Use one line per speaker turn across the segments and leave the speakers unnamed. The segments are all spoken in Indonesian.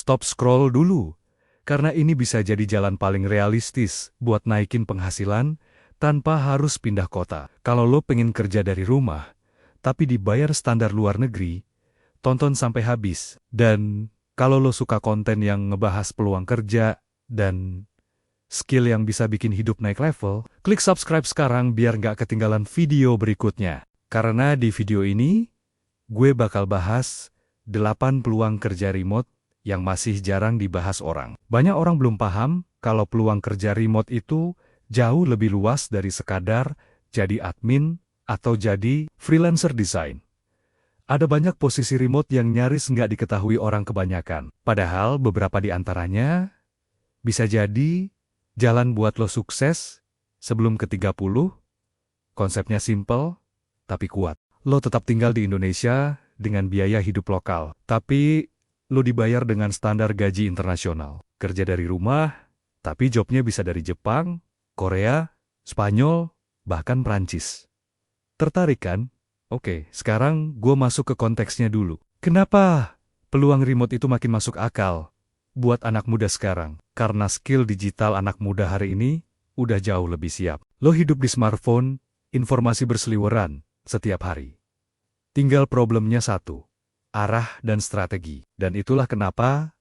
Stop scroll dulu, karena ini bisa jadi jalan paling realistis buat naikin penghasilan tanpa harus pindah kota. Kalau lo pengen kerja dari rumah, tapi dibayar standar luar negeri, tonton sampai habis. Dan kalau lo suka konten yang ngebahas peluang kerja dan skill yang bisa bikin hidup naik level, klik subscribe sekarang biar nggak ketinggalan video berikutnya. Karena di video ini, gue bakal bahas 8 peluang kerja remote yang masih jarang dibahas orang. Banyak orang belum paham kalau peluang kerja remote itu jauh lebih luas dari sekadar jadi admin atau jadi freelancer desain. Ada banyak posisi remote yang nyaris nggak diketahui orang kebanyakan. Padahal beberapa di antaranya bisa jadi jalan buat lo sukses sebelum ke 30, konsepnya simple tapi kuat. Lo tetap tinggal di Indonesia dengan biaya hidup lokal, tapi lo dibayar dengan standar gaji internasional. Kerja dari rumah, tapi jobnya bisa dari Jepang, Korea, Spanyol, bahkan Prancis. Tertarik kan? Oke, sekarang gue masuk ke konteksnya dulu. Kenapa peluang remote itu makin masuk akal buat anak muda sekarang? Karena skill digital anak muda hari ini udah jauh lebih siap. Lo hidup di smartphone, informasi berseliweran setiap hari. Tinggal problemnya satu, arah dan strategi. Dan itulah kenapa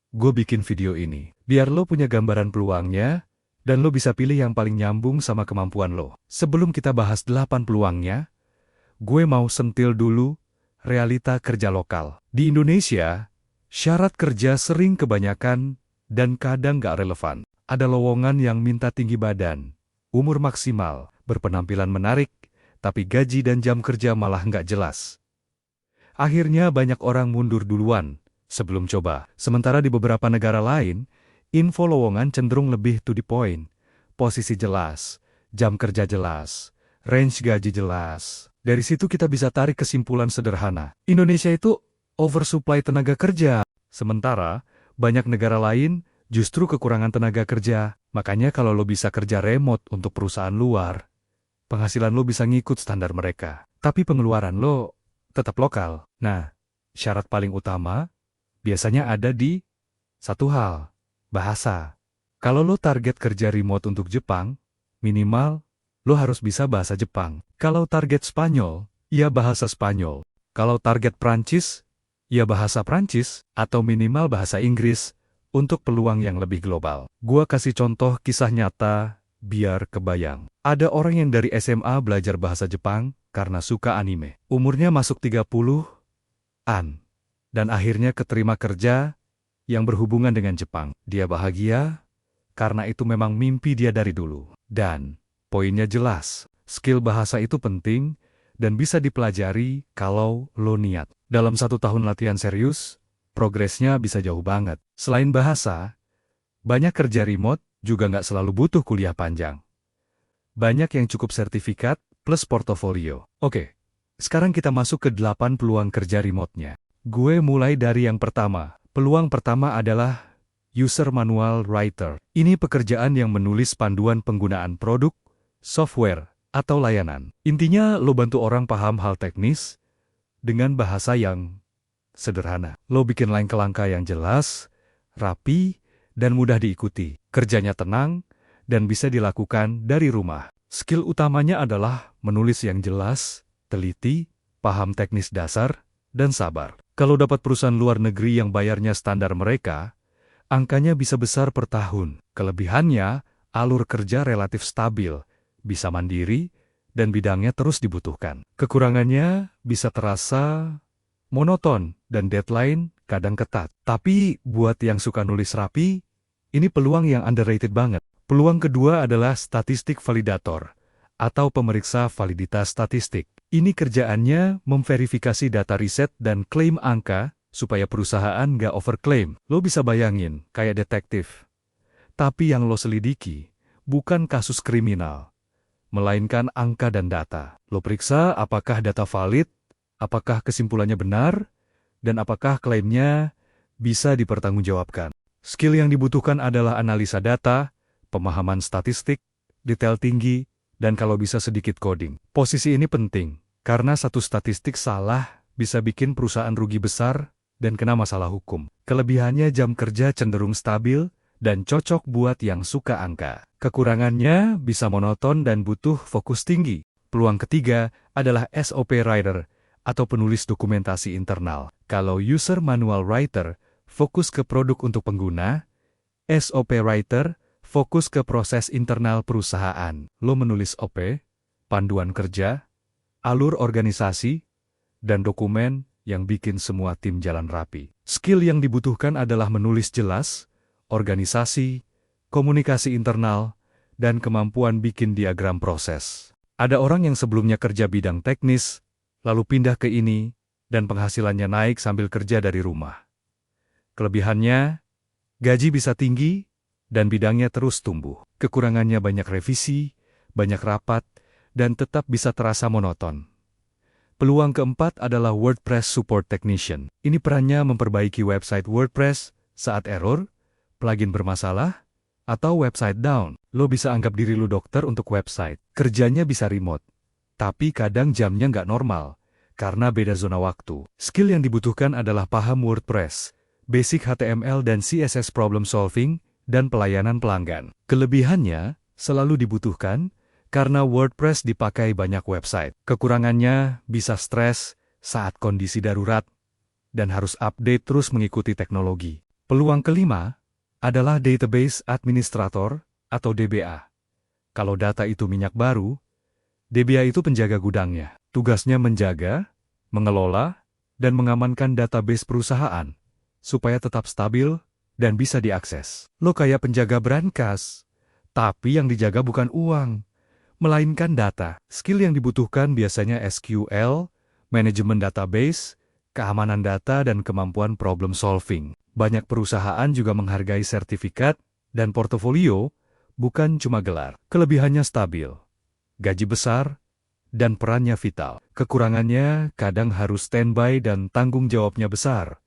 gue bikin video ini. Biar lo punya gambaran peluangnya, dan lo bisa pilih yang paling nyambung sama kemampuan lo. Sebelum kita bahas 8 peluangnya, gue mau sentil dulu realita kerja lokal. Di Indonesia, syarat kerja sering kebanyakan dan kadang gak relevan. Ada lowongan yang minta tinggi badan, umur maksimal, berpenampilan menarik, tapi gaji dan jam kerja malah nggak jelas. Akhirnya banyak orang mundur duluan sebelum coba. Sementara di beberapa negara lain, info lowongan cenderung lebih to the point. Posisi jelas, jam kerja jelas, range gaji jelas. Dari situ kita bisa tarik kesimpulan sederhana. Indonesia itu oversupply tenaga kerja. Sementara, banyak negara lain justru kekurangan tenaga kerja. Makanya kalau lo bisa kerja remote untuk perusahaan luar, penghasilan lo bisa ngikut standar mereka, tapi pengeluaran lo tetap lokal. Nah, syarat paling utama biasanya ada di satu hal, bahasa. Kalau lo target kerja remote untuk Jepang, minimal lo harus bisa bahasa Jepang. Kalau target Spanyol, ya bahasa Spanyol. Kalau target Prancis, ya bahasa Prancis, atau minimal bahasa Inggris untuk peluang yang lebih global. Gua kasih contoh kisah nyata biar kebayang. Ada orang yang dari SMA belajar bahasa Jepang karena suka anime. Umurnya masuk 30-an. Dan akhirnya keterima kerja yang berhubungan dengan Jepang. Dia bahagia karena itu memang mimpi dia dari dulu. Dan poinnya jelas, skill bahasa itu penting dan bisa dipelajari kalau lo niat. Dalam 1 tahun latihan serius, progresnya bisa jauh banget. Selain bahasa, banyak kerja remote juga nggak selalu butuh kuliah panjang. Banyak yang cukup sertifikat plus portofolio. Oke, sekarang kita masuk ke 8 peluang kerja remote-nya. Gue mulai dari yang pertama. Peluang pertama adalah user manual writer. Ini pekerjaan yang menulis panduan penggunaan produk, software, atau layanan. Intinya lo bantu orang paham hal teknis dengan bahasa yang sederhana. Lo bikin langkah-langkah yang jelas, rapi, dan mudah diikuti. Kerjanya tenang, dan bisa dilakukan dari rumah. Skill utamanya adalah menulis yang jelas, teliti, paham teknis dasar, dan sabar. Kalau dapat perusahaan luar negeri yang bayarnya standar mereka, angkanya bisa besar per tahun. Kelebihannya, alur kerja relatif stabil, bisa mandiri, dan bidangnya terus dibutuhkan. Kekurangannya bisa terasa monoton, dan deadline kadang ketat. Tapi buat yang suka nulis rapi, ini peluang yang underrated banget. Peluang kedua adalah statistik validator, atau pemeriksa validitas statistik. Ini kerjaannya memverifikasi data riset dan klaim angka, supaya perusahaan nggak overklaim. Lo bisa bayangin, kayak detektif. Tapi yang lo selidiki, bukan kasus kriminal, melainkan angka dan data. Lo periksa apakah data valid, apakah kesimpulannya benar, dan apakah klaimnya bisa dipertanggungjawabkan. Skill yang dibutuhkan adalah analisa data, pemahaman statistik, detail tinggi, dan kalau bisa sedikit coding. Posisi ini penting, karena satu statistik salah bisa bikin perusahaan rugi besar dan kena masalah hukum. Kelebihannya jam kerja cenderung stabil dan cocok buat yang suka angka. Kekurangannya bisa monoton dan butuh fokus tinggi. Peluang ketiga adalah SOP writer atau penulis dokumentasi internal. Kalau user manual writer fokus ke produk untuk pengguna, SOP writer fokus ke proses internal perusahaan. Lo menulis OP, panduan kerja, alur organisasi, dan dokumen yang bikin semua tim jalan rapi. Skill yang dibutuhkan adalah menulis jelas, organisasi, komunikasi internal, dan kemampuan bikin diagram proses. Ada orang yang sebelumnya kerja bidang teknis, lalu pindah ke ini, dan penghasilannya naik sambil kerja dari rumah. Kelebihannya, gaji bisa tinggi, dan bidangnya terus tumbuh. Kekurangannya banyak revisi, banyak rapat, dan tetap bisa terasa monoton. Peluang keempat adalah WordPress Support Technician. Ini perannya memperbaiki website WordPress saat error, plugin bermasalah, atau website down. Lo bisa anggap diri lo dokter untuk website. Kerjanya bisa remote, tapi kadang jamnya nggak normal, karena beda zona waktu. Skill yang dibutuhkan adalah paham WordPress, basic HTML dan CSS problem solving, dan pelayanan pelanggan. Kelebihannya selalu dibutuhkan karena WordPress dipakai banyak website. Kekurangannya bisa stres saat kondisi darurat dan harus update terus mengikuti teknologi. Peluang kelima adalah Database Administrator atau DBA. Kalau data itu minyak baru, DBA itu penjaga gudangnya. Tugasnya menjaga, mengelola, dan mengamankan database perusahaan supaya tetap stabil dan bisa diakses. Lo kayak penjaga brankas, tapi yang dijaga bukan uang, melainkan data. Skill yang dibutuhkan biasanya SQL, manajemen database, keamanan data, dan kemampuan problem solving. Banyak perusahaan juga menghargai sertifikat dan portofolio, bukan cuma gelar. Kelebihannya stabil, gaji besar, dan perannya vital. Kekurangannya kadang harus standby dan tanggung jawabnya besar.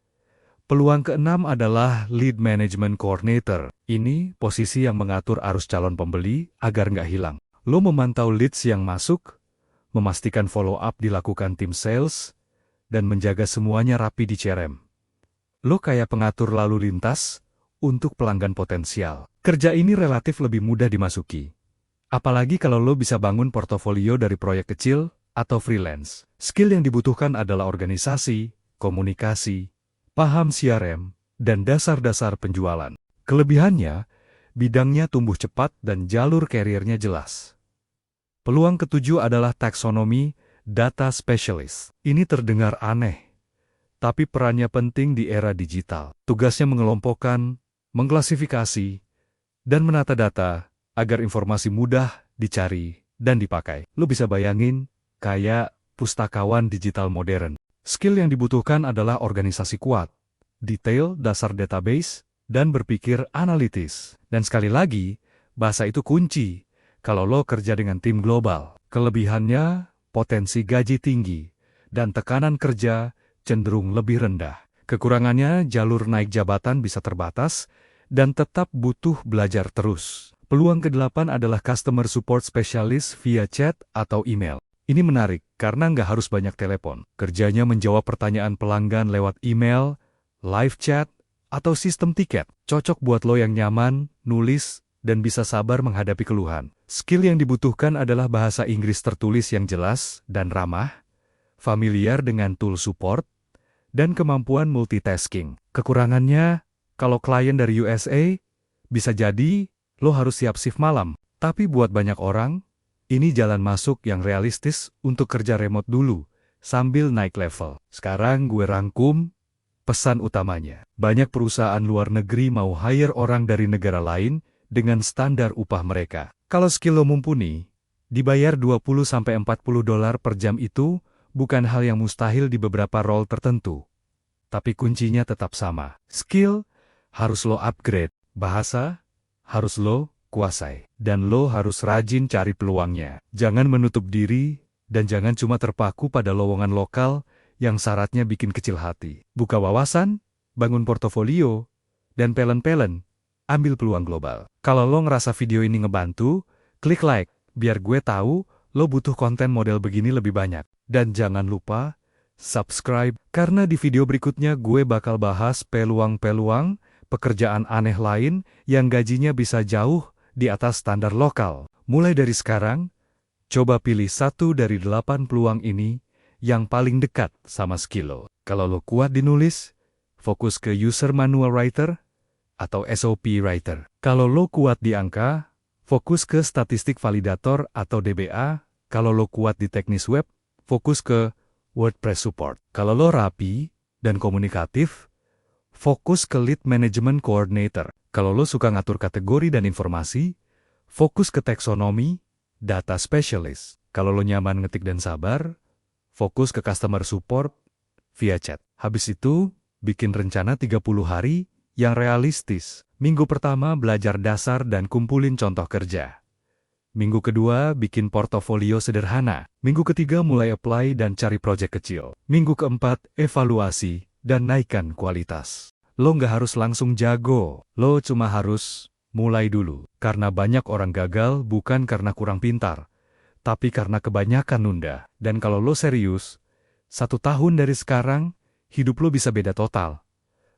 Peluang keenam adalah Lead Management Coordinator. Ini posisi yang mengatur arus calon pembeli agar nggak hilang. Lo memantau leads yang masuk, memastikan follow-up dilakukan tim sales, dan menjaga semuanya rapi di CRM. Lo kayak pengatur lalu lintas untuk pelanggan potensial. Kerja ini relatif lebih mudah dimasuki. Apalagi kalau lo bisa bangun portofolio dari proyek kecil atau freelance. Skill yang dibutuhkan adalah organisasi, komunikasi, paham CRM, dan dasar-dasar penjualan. Kelebihannya, bidangnya tumbuh cepat dan jalur karirnya jelas. Peluang ketujuh adalah taksonomi data specialist. Ini terdengar aneh, tapi perannya penting di era digital. Tugasnya mengelompokkan, mengklasifikasi, dan menata data agar informasi mudah dicari dan dipakai. Lo bisa bayangin, kayak pustakawan digital modern. Skill yang dibutuhkan adalah organisasi kuat, detail dasar database, dan berpikir analitis. Dan sekali lagi, bahasa itu kunci kalau lo kerja dengan tim global. Kelebihannya, potensi gaji tinggi, dan tekanan kerja cenderung lebih rendah. Kekurangannya, jalur naik jabatan bisa terbatas, dan tetap butuh belajar terus. Peluang kedelapan adalah Customer Support Specialist via chat atau email. Ini menarik, karena nggak harus banyak telepon. Kerjanya menjawab pertanyaan pelanggan lewat email, live chat, atau sistem tiket. Cocok buat lo yang nyaman, nulis, dan bisa sabar menghadapi keluhan. Skill yang dibutuhkan adalah bahasa Inggris tertulis yang jelas dan ramah, familiar dengan tool support, dan kemampuan multitasking. Kekurangannya, kalau klien dari USA, bisa jadi lo harus siap shift malam. Tapi buat banyak orang, ini jalan masuk yang realistis untuk kerja remote dulu, sambil naik level. Sekarang gue rangkum pesan utamanya. Banyak perusahaan luar negeri mau hire orang dari negara lain dengan standar upah mereka. Kalau skill lo mumpuni, dibayar $20–40 per jam itu bukan hal yang mustahil di beberapa role tertentu. Tapi kuncinya tetap sama. Skill harus lo upgrade, bahasa harus lo kuasai. Dan lo harus rajin cari peluangnya. Jangan menutup diri, dan jangan cuma terpaku pada lowongan lokal yang syaratnya bikin kecil hati. Buka wawasan, bangun portofolio, dan pelen-pelen, ambil peluang global. Kalau lo ngerasa video ini ngebantu, klik like, biar gue tahu lo butuh konten model begini lebih banyak. Dan jangan lupa, subscribe, karena di video berikutnya gue bakal bahas peluang-peluang pekerjaan aneh lain yang gajinya bisa jauh di atas standar lokal. Mulai dari sekarang, coba pilih 1 dari 8 peluang ini yang paling dekat sama skill lo. Kalau lo kuat di nulis, fokus ke user manual writer atau SOP writer. Kalau lo kuat di angka, fokus ke statistik validator atau DBA. Kalau lo kuat di teknis web, fokus ke WordPress support. Kalau lo rapi dan komunikatif, fokus ke lead management coordinator. Kalau lo suka ngatur kategori dan informasi, fokus ke taksonomi, data specialist. Kalau lo nyaman ngetik dan sabar, fokus ke customer support via chat. Habis itu, bikin rencana 30 hari yang realistis. Minggu pertama belajar dasar dan kumpulin contoh kerja. Minggu kedua bikin portofolio sederhana. Minggu ketiga mulai apply dan cari proyek kecil. Minggu keempat evaluasi dan naikkan kualitas. Lo nggak harus langsung jago. Lo cuma harus mulai dulu. Karena banyak orang gagal bukan karena kurang pintar, tapi karena kebanyakan nunda. Dan kalau lo serius, 1 tahun dari sekarang, hidup lo bisa beda total.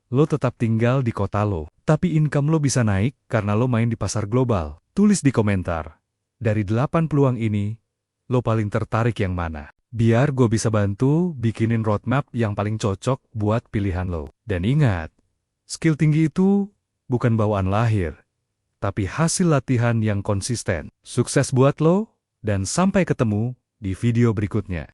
Lo tetap tinggal di kota lo, tapi income lo bisa naik karena lo main di pasar global. Tulis di komentar, dari 8 peluang ini, lo paling tertarik yang mana? Biar gue bisa bantu bikinin roadmap yang paling cocok buat pilihan lo. Dan ingat, skill tinggi itu bukan bawaan lahir, tapi hasil latihan yang konsisten. Sukses buat lo, dan sampai ketemu di video berikutnya.